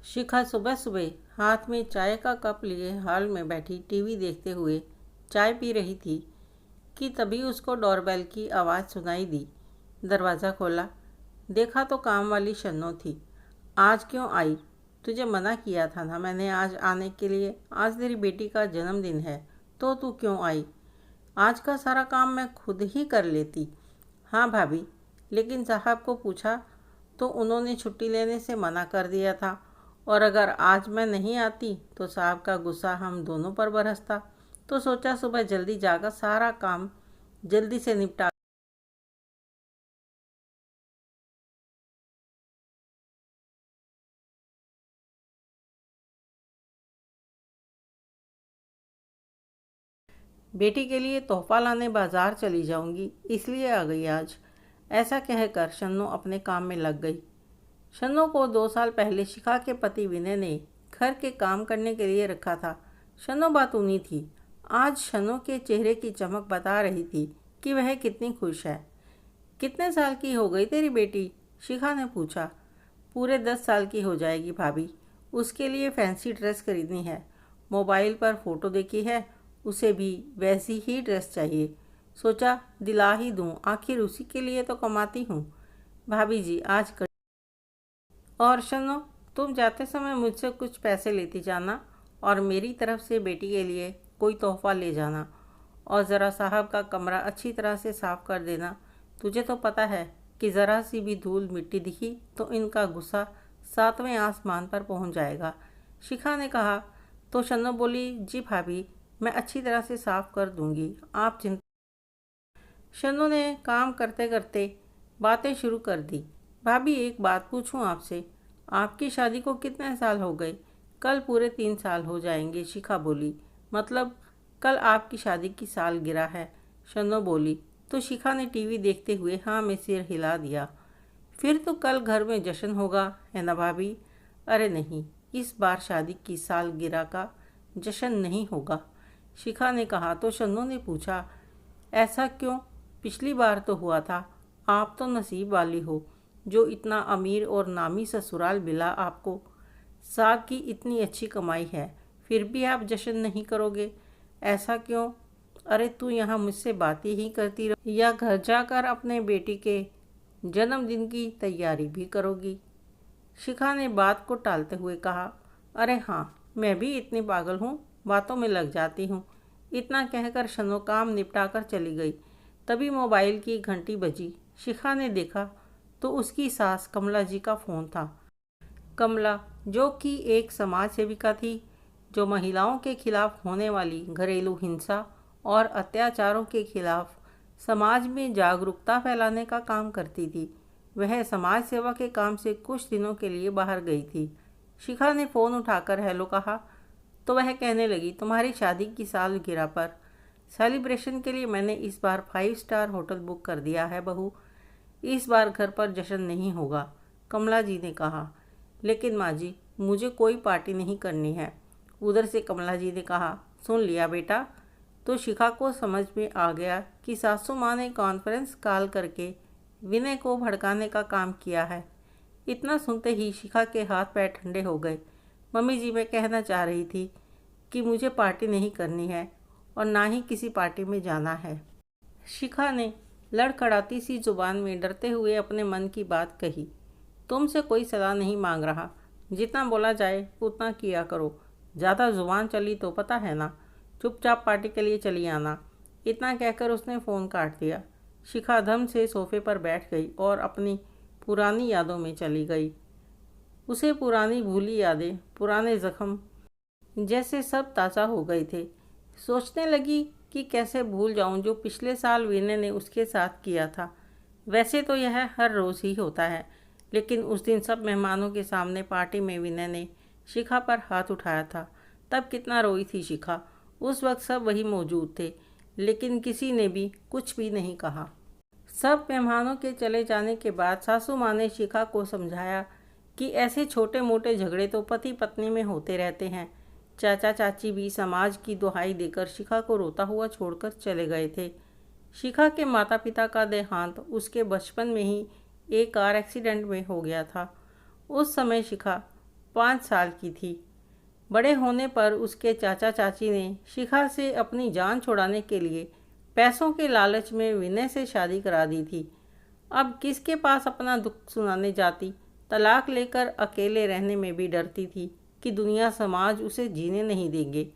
शिखा सुबह सुबह हाथ में चाय का कप लिए हॉल में बैठी टीवी देखते हुए चाय पी रही थी कि तभी उसको डोरबेल की आवाज़ सुनाई दी। दरवाज़ा खोला, देखा तो काम वाली शन्नो थी। आज क्यों आई? तुझे मना किया था ना मैंने आज आने के लिए। आज तेरी बेटी का जन्मदिन है तो तू क्यों आई? आज का सारा काम मैं खुद ही कर लेती। हाँ भाभी, लेकिन साहब को पूछा तो उन्होंने छुट्टी लेने से मना कर दिया था, और अगर आज मैं नहीं आती तो साहब का गुस्सा हम दोनों पर बरसता। तो सोचा सुबह जल्दी जाकर सारा काम जल्दी से निपटा। बेटी के लिए तोहफा लाने बाजार चली जाऊंगी, इसलिए आ गई आज। ऐसा कहकर शन्नो अपने काम में लग गई। शन्नो को 2 साल पहले शिखा के पति विनय ने घर के काम करने के लिए रखा था। शन्नो बातूनी थी। आज शन्नो के चेहरे की चमक बता रही थी कि वह कितनी खुश है। कितने साल की हो गई तेरी बेटी? शिखा ने पूछा। पूरे 10 साल की हो जाएगी भाभी। उसके लिए फैंसी ड्रेस खरीदनी है। मोबाइल पर फ़ोटो देखी है, उसे भी वैसी ही ड्रेस चाहिए। सोचा दिला ही दूँ, आखिर उसी के लिए तो कमाती हूँ। भाभी जी आज कर। और सुनो, तुम जाते समय मुझसे कुछ पैसे लेती जाना और मेरी तरफ से बेटी के लिए कोई तोहफा ले जाना। और ज़रा साहब का कमरा अच्छी तरह से साफ़ कर देना। तुझे तो पता है कि ज़रा सी भी धूल मिट्टी दिखी तो इनका गुस्सा 7वें आसमान पर पहुंच जाएगा। शिखा ने कहा। तो शन्नो बोली, जी भाभी, मैं अच्छी तरह से साफ़ कर दूंगी, आप चिंता। शन्नो ने काम करते करते बातें शुरू कर दी। भाभी एक बात पूछूं आपसे, आपकी शादी को कितने साल हो गए? कल पूरे 3 साल हो जाएंगे, शिखा बोली। मतलब कल आपकी शादी की सालगिरह है, शन्नो बोली। तो शिखा ने टीवी देखते हुए हाँ में सिर हिला दिया। फिर तो कल घर में जश्न होगा, है ना भाभी? अरे नहीं, इस बार शादी की सालगिरह का जश्न नहीं होगा, शिखा ने कहा। तो शन्नो ने पूछा, ऐसा क्यों? पिछली बार तो हुआ था। आप तो नसीब वाली हो जो इतना अमीर और नामी ससुराल मिला आपको। साहब की इतनी अच्छी कमाई है, फिर भी आप जश्न नहीं करोगे? ऐसा क्यों? अरे तू यहाँ मुझसे बातें ही करती रहो या घर जाकर अपने बेटी के जन्मदिन की तैयारी भी करोगी? शिखा ने बात को टालते हुए कहा। अरे हाँ, मैं भी इतनी पागल हूँ, बातों में लग जाती हूँ। इतना कहकर शनो काम निपटा कर चली गई। तभी मोबाइल की घंटी बजी। शिखा ने देखा तो उसकी सास कमला जी का फ़ोन था। कमला, जो कि एक समाज सेविका थी, जो महिलाओं के खिलाफ होने वाली घरेलू हिंसा और अत्याचारों के खिलाफ समाज में जागरूकता फैलाने का काम करती थी, वह समाज सेवा के काम से कुछ दिनों के लिए बाहर गई थी। शिखा ने फ़ोन उठाकर हेलो कहा तो वह कहने लगी, तुम्हारी शादी की सालगिरह पर सेलिब्रेशन के लिए मैंने इस बार 5 स्टार होटल बुक कर दिया है बहू। इस बार घर पर जश्न नहीं होगा, कमला जी ने कहा। लेकिन माँ जी, मुझे कोई पार्टी नहीं करनी है, उधर से कमला जी ने कहा। सुन लिया बेटा? तो शिखा को समझ में आ गया कि सासू माँ ने कॉन्फ्रेंस कॉल करके विनय को भड़काने का काम किया है। इतना सुनते ही शिखा के हाथ पैर ठंडे हो गए। मम्मी जी, मैं कहना चाह रही थी कि मुझे पार्टी नहीं करनी है और ना ही किसी पार्टी में जाना है, शिखा ने लड़खड़ाती सी जुबान में डरते हुए अपने मन की बात कही। तुमसे कोई सलाह नहीं मांग रहा, जितना बोला जाए उतना किया करो। ज़्यादा जुबान चली तो पता है ना, चुपचाप पार्टी के लिए चली आना। इतना कहकर उसने फ़ोन काट दिया। शिखा धम से सोफे पर बैठ गई और अपनी पुरानी यादों में चली गई। उसे पुरानी भूली यादें, पुराने जख्म जैसे सब ताज़ा हो गए थे। सोचने लगी कि कैसे भूल जाऊं जो पिछले साल विनय ने उसके साथ किया था। वैसे तो यह हर रोज़ ही होता है, लेकिन उस दिन सब मेहमानों के सामने पार्टी में विनय ने शिखा पर हाथ उठाया था। तब कितना रोई थी शिखा। उस वक्त सब वही मौजूद थे, लेकिन किसी ने भी कुछ भी नहीं कहा। सब मेहमानों के चले जाने के बाद सासू माँ ने शिखा को समझाया कि ऐसे छोटे मोटे झगड़े तो पति पत्नी में होते रहते हैं। चाचा चाची भी समाज की दुहाई देकर शिखा को रोता हुआ छोड़कर चले गए थे। शिखा के माता पिता का देहांत उसके बचपन में ही एक कार एक्सीडेंट में हो गया था। उस समय शिखा 5 साल की थी। बड़े होने पर उसके चाचा चाची ने शिखा से अपनी जान छुड़ाने के लिए पैसों के लालच में विनय से शादी करा दी थी। अब किसके पास अपना दुख सुनाने जाती। तलाक लेकर अकेले रहने में भी डरती थी कि दुनिया समाज उसे जीने नहीं देंगे।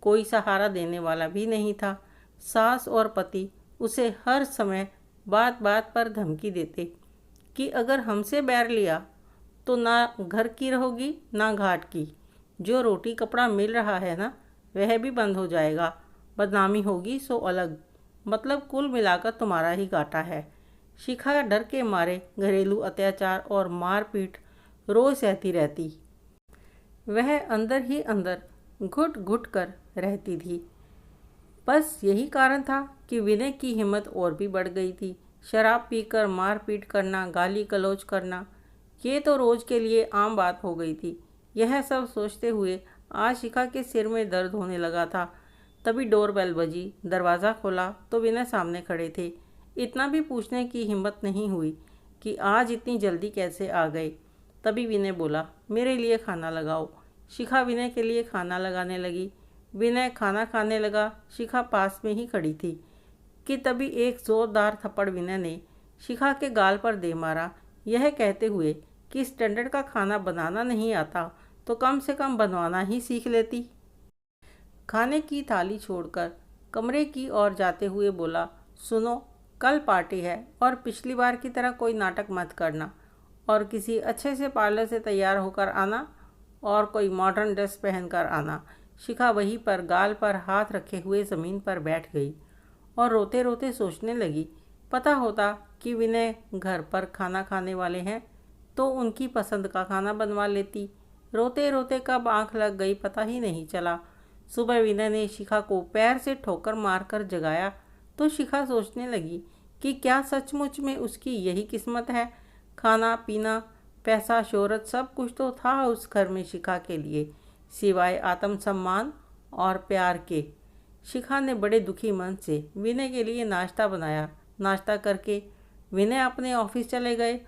कोई सहारा देने वाला भी नहीं था। सास और पति उसे हर समय बात बात पर धमकी देते कि अगर हमसे बैर लिया तो ना घर की रहोगी ना घाट की। जो रोटी कपड़ा मिल रहा है ना, वह भी बंद हो जाएगा। बदनामी होगी सो अलग, मतलब कुल मिलाकर तुम्हारा ही घाटा है। शिखा डर के मारे घरेलू अत्याचार और मारपीट रोज सहती रहती। वह अंदर ही अंदर घुट घुट कर रहती थी। बस यही कारण था कि विनय की हिम्मत और भी बढ़ गई थी। शराब पीकर मारपीट करना, गाली गलौज करना, ये तो रोज के लिए आम बात हो गई थी। यह सब सोचते हुए आज शिखा के सिर में दर्द होने लगा था। तभी डोरबेल बजी। दरवाज़ा खोला तो विनय सामने खड़े थे। इतना भी पूछने की हिम्मत नहीं हुई कि आज इतनी जल्दी कैसे आ गए। तभी विनय बोला, मेरे लिए खाना लगाओ। शिखा विनय के लिए खाना लगाने लगी। विनय खाना खाने लगा। शिखा पास में ही खड़ी थी कि तभी एक जोरदार थप्पड़ विनय ने शिखा के गाल पर दे मारा, यह कहते हुए कि स्टैंडर्ड का खाना बनाना नहीं आता तो कम से कम बनवाना ही सीख लेती। खाने की थाली छोड़कर कमरे की ओर जाते हुए बोला, सुनो, कल पार्टी है और पिछली बार की तरह कोई नाटक मत करना और किसी अच्छे से पार्लर से तैयार होकर आना और कोई मॉडर्न ड्रेस पहनकर आना। शिखा वहीं पर गाल पर हाथ रखे हुए ज़मीन पर बैठ गई और रोते रोते सोचने लगी, पता होता कि विनय घर पर खाना खाने वाले हैं तो उनकी पसंद का खाना बनवा लेती। रोते रोते कब आंख लग गई पता ही नहीं चला। सुबह विनय ने शिखा को पैर से ठोकर मारकर जगाया तो शिखा सोचने लगी कि क्या सचमुच में उसकी यही किस्मत है। खाना पीना, पैसा, शोहरत, सब कुछ तो था उस घर में शिखा के लिए, सिवाय आत्मसम्मान और प्यार के। शिखा ने बड़े दुखी मन से विनय के लिए नाश्ता बनाया। नाश्ता करके विनय अपने ऑफिस चले गए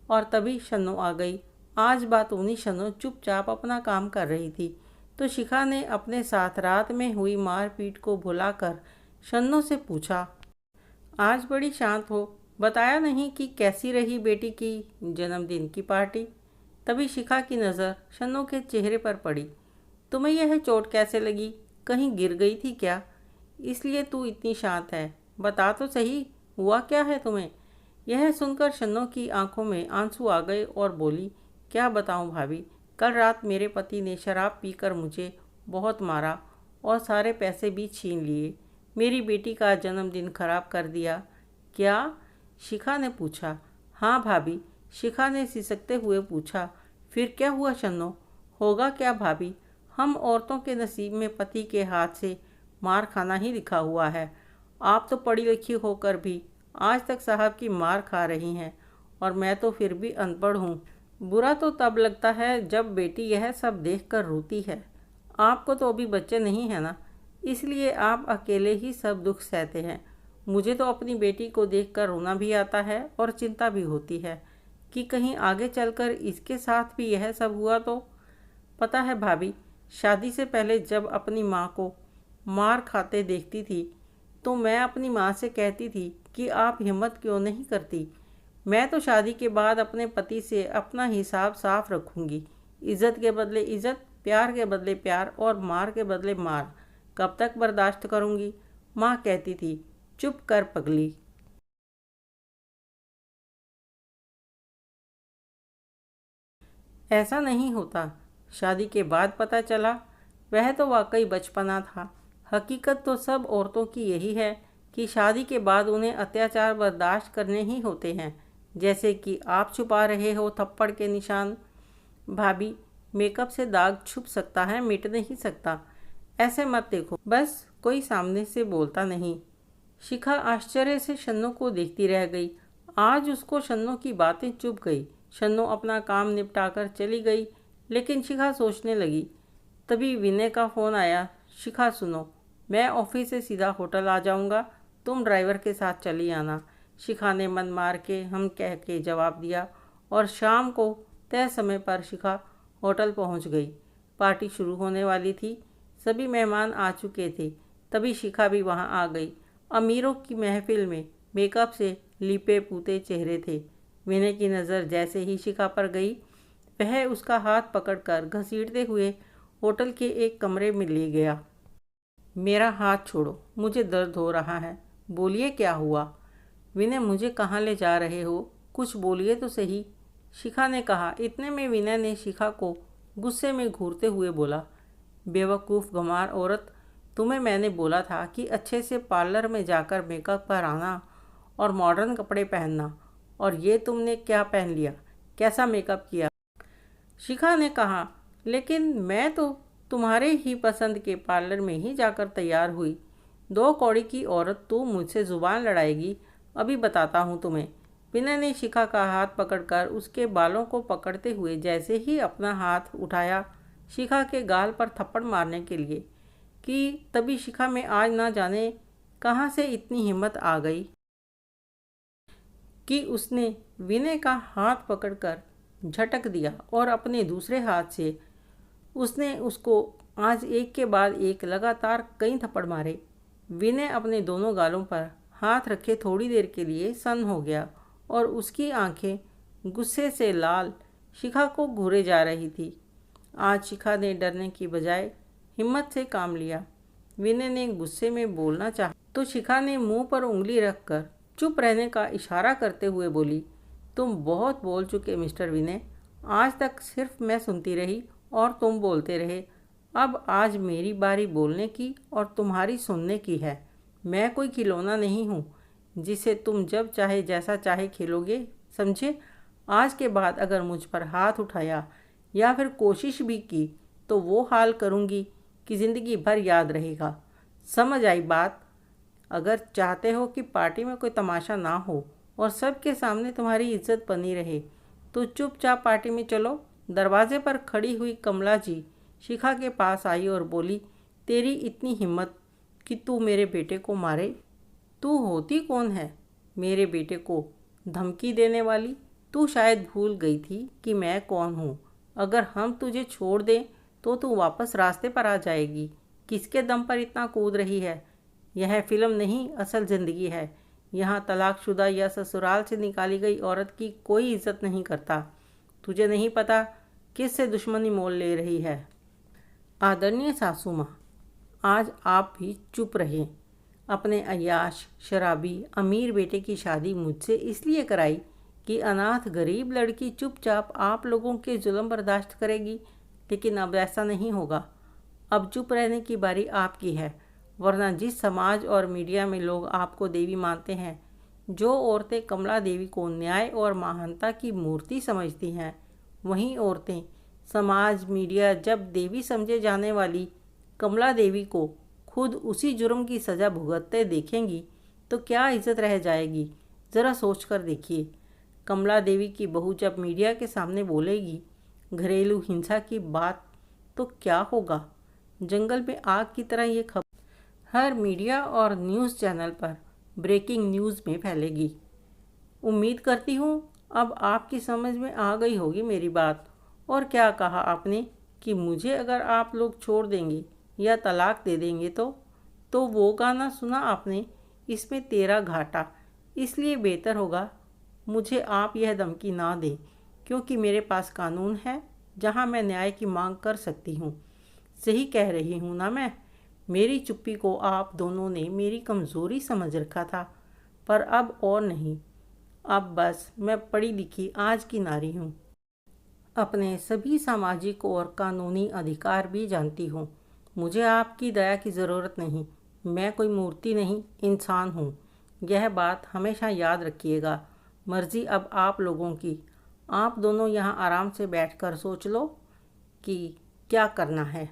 और तभी शन्नो आ गई। आज बातूनी शन्नो चुपचाप अपना काम कर रही थी तो शिखा ने अपने साथ रात में हुई मारपीट को भुलाकर शन्नो से पूछा, आज बड़ी शांत हो, बताया नहीं कि कैसी रही बेटी की जन्मदिन की पार्टी। तभी शिखा की नज़र शन्नो के चेहरे पर पड़ी। तुम्हें यह चोट कैसे लगी? कहीं गिर गई थी क्या? इसलिए तू इतनी शांत है। बता तो सही, हुआ क्या है तुम्हें? यह सुनकर शन्नो की आंखों में आंसू आ गए और बोली, क्या बताऊं भाभी, कल रात मेरे पति ने शराब पीकर मुझे बहुत मारा और सारे पैसे भी छीन लिए। मेरी बेटी का जन्मदिन खराब कर दिया। क्या? शिखा ने पूछा। हाँ भाभी, शिखा ने सिसकते हुए पूछा। फिर क्या हुआ शन्नो? होगा क्या भाभी, हम औरतों के नसीब में पति के हाथ से मार खाना ही लिखा हुआ है। आप तो पढ़ी लिखी होकर भी आज तक साहब की मार खा रही हैं और मैं तो फिर भी अनपढ़ हूँ। बुरा तो तब लगता है जब बेटी यह सब देखकर रोती है। आपको तो अभी बच्चे नहीं हैं ना, इसलिए आप अकेले ही सब दुख सहते हैं। मुझे तो अपनी बेटी को देखकर रोना भी आता है और चिंता भी होती है कि कहीं आगे चलकर इसके साथ भी यह सब हुआ तो। पता है भाभी, शादी से पहले जब अपनी माँ को मार खाते देखती थी तो मैं अपनी माँ से कहती थी कि आप हिम्मत क्यों नहीं करती। मैं तो शादी के बाद अपने पति से अपना हिसाब साफ रखूँगी। इज़्ज़त के बदले इज़्ज़त, प्यार के बदले प्यार और मार के बदले मार। कब तक बर्दाश्त करूँगी? माँ कहती थी, चुप कर पगली। ऐसा नहीं होता। शादी के बाद पता चला वह तो वाकई बचपना था। हकीकत तो सब औरतों की यही है कि शादी के बाद उन्हें अत्याचार बर्दाश्त करने ही होते हैं, जैसे कि आप छुपा रहे हो थप्पड़ के निशान। भाभी, मेकअप से दाग छुप सकता है, मिट नहीं सकता। ऐसे मत देखो। बस कोई सामने से बोलता नहीं। शिखा आश्चर्य से शन्नो को देखती रह गई। आज उसको शन्नो की बातें चुभ गई। शन्नो अपना काम निपटाकर चली गई, लेकिन शिखा सोचने लगी। तभी विनय का फ़ोन आया। शिखा सुनो, मैं ऑफिस से सीधा होटल आ जाऊंगा, तुम ड्राइवर के साथ चली आना। शिखा ने मन मार के हम कह के जवाब दिया और शाम को तय समय पर शिखा होटल पहुंच गई। पार्टी शुरू होने वाली थी। सभी मेहमान आ चुके थे। तभी शिखा भी वहां आ गई। अमीरों की महफिल में मेकअप से लिपे पूते चेहरे थे। विनय की नज़र जैसे ही शिखा पर गई, वह उसका हाथ पकड़कर घसीटते हुए होटल के एक कमरे में ले गया। मेरा हाथ छोड़ो, मुझे दर्द हो रहा है। बोलिए क्या हुआ? विनय, मुझे कहाँ ले जा रहे हो? कुछ बोलिए तो सही, शिखा ने कहा। इतने में विनय ने शिखा को गुस्से में घूरते हुए बोला, बेवकूफ़ गंवार औरत, तुम्हें मैंने बोला था कि अच्छे से पार्लर में जाकर मेकअप कराना और मॉडर्न कपड़े पहनना, और ये तुमने क्या पहन लिया? कैसा मेकअप किया? शिखा ने कहा, लेकिन मैं तो तुम्हारे ही पसंद के पार्लर में ही जाकर तैयार हुई। दो कौड़ी की औरत, तू मुझसे ज़ुबान लड़ाएगी? अभी बताता हूँ तुम्हें। विनय ने शिखा का हाथ पकड़कर उसके बालों को पकड़ते हुए जैसे ही अपना हाथ उठाया शिखा के गाल पर थप्पड़ मारने के लिए, कि तभी शिखा में आज ना जाने कहाँ से इतनी हिम्मत आ गई कि उसने विनय का हाथ पकड़कर झटक दिया और अपने दूसरे हाथ से उसने उसको आज एक के बाद एक लगातार कई थप्पड़ मारे। विनय अपने दोनों गालों पर हाथ रखे थोड़ी देर के लिए सन्न हो गया और उसकी आंखें गुस्से से लाल शिखा को घूरे जा रही थी। आज शिखा ने डरने की बजाय हिम्मत से काम लिया। विनय ने गुस्से में बोलना चाहा तो शिखा ने मुंह पर उंगली रखकर चुप रहने का इशारा करते हुए बोली, तुम बहुत बोल चुके मिस्टर विनय। आज तक सिर्फ मैं सुनती रही और तुम बोलते रहे। अब आज मेरी बारी बोलने की और तुम्हारी सुनने की है। मैं कोई खिलौना नहीं हूँ जिसे तुम जब चाहे जैसा चाहे खेलोगे, समझे? आज के बाद अगर मुझ पर हाथ उठाया या फिर कोशिश भी की तो वो हाल करूँगी कि ज़िंदगी भर याद रहेगा। समझ आई बात? अगर चाहते हो कि पार्टी में कोई तमाशा ना हो और सबके सामने तुम्हारी इज्जत बनी रहे तो चुपचाप पार्टी में चलो। दरवाजे पर खड़ी हुई कमला जी शिखा के पास आई और बोली, तेरी इतनी हिम्मत कि तू मेरे बेटे को मारे? तू होती कौन है मेरे बेटे को धमकी देने वाली? तू शायद भूल गई थी कि मैं कौन हूँ। अगर हम तुझे छोड़ दें तो तू वापस रास्ते पर आ जाएगी। किसके दम पर इतना कूद रही है? यह फिल्म नहीं, असल ज़िंदगी है। यहाँ तलाकशुदा या ससुराल से निकाली गई औरत की कोई इज्जत नहीं करता। तुझे नहीं पता किससे दुश्मनी मोल ले रही है। आदरणीय सासू माँ, आज आप भी चुप रहें। अपने अय्याश शराबी अमीर बेटे की शादी मुझसे इसलिए कराई कि अनाथ गरीब लड़की चुपचाप आप लोगों के जुल्म बर्दाश्त करेगी, लेकिन अब ऐसा नहीं होगा। अब चुप रहने की बारी आपकी है, वरना जिस समाज और मीडिया में लोग आपको देवी मानते हैं, जो औरतें कमला देवी को न्याय और महानता की मूर्ति समझती हैं, वहीं औरतें समाज मीडिया जब देवी समझे जाने वाली कमला देवी को खुद उसी जुर्म की सज़ा भुगतते देखेंगी तो क्या इज्जत रह जाएगी? ज़रा सोच कर देखिए। कमला देवी की बहू जब मीडिया के सामने बोलेगी घरेलू हिंसा की बात तो क्या होगा? जंगल में आग की तरह ये खबर हर मीडिया और न्यूज़ चैनल पर ब्रेकिंग न्यूज़ में फैलेगी। उम्मीद करती हूँ अब आपकी समझ में आ गई होगी मेरी बात। और क्या कहा आपने कि मुझे अगर आप लोग छोड़ देंगे या तलाक दे देंगे तो वो गाना सुना आपने, इसमें तेरा घाटा। इसलिए बेहतर होगा मुझे आप यह धमकी ना दें, क्योंकि मेरे पास कानून है जहां मैं न्याय की मांग कर सकती हूं। सही कह रही हूं ना मैं? मेरी चुप्पी को आप दोनों ने मेरी कमज़ोरी समझ रखा था, पर अब और नहीं। अब बस मैं पढ़ी लिखी आज की नारी हूँ। अपने सभी सामाजिक और कानूनी अधिकार भी जानती हूँ। मुझे आपकी दया की ज़रूरत नहीं। मैं कोई मूर्ति नहीं, इंसान हूँ। यह बात हमेशा याद रखिएगा। मर्ज़ी अब आप लोगों की। आप दोनों यहाँ आराम से बैठकर सोच लो कि क्या करना है।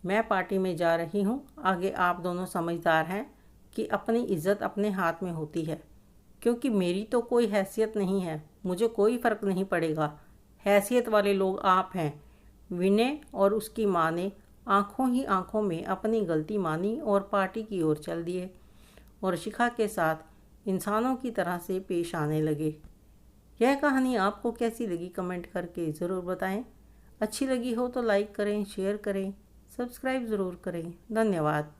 मैं पार्टी में जा रही हूँ। आगे आप दोनों समझदार हैं कि अपनी इज्जत अपने हाथ में होती है, क्योंकि मेरी तो कोई हैसियत नहीं है। मुझे कोई फ़र्क नहीं पड़ेगा। हैसियत वाले लोग आप हैं। विनय और उसकी माँ ने आंखों ही आंखों में अपनी गलती मानी और पार्टी की ओर चल दिए और शिखा के साथ इंसानों की तरह से पेश आने लगे। यह कहानी आपको कैसी लगी कमेंट करके ज़रूर बताएं। अच्छी लगी हो तो लाइक करें, शेयर करें, सब्सक्राइब ज़रूर करें। धन्यवाद।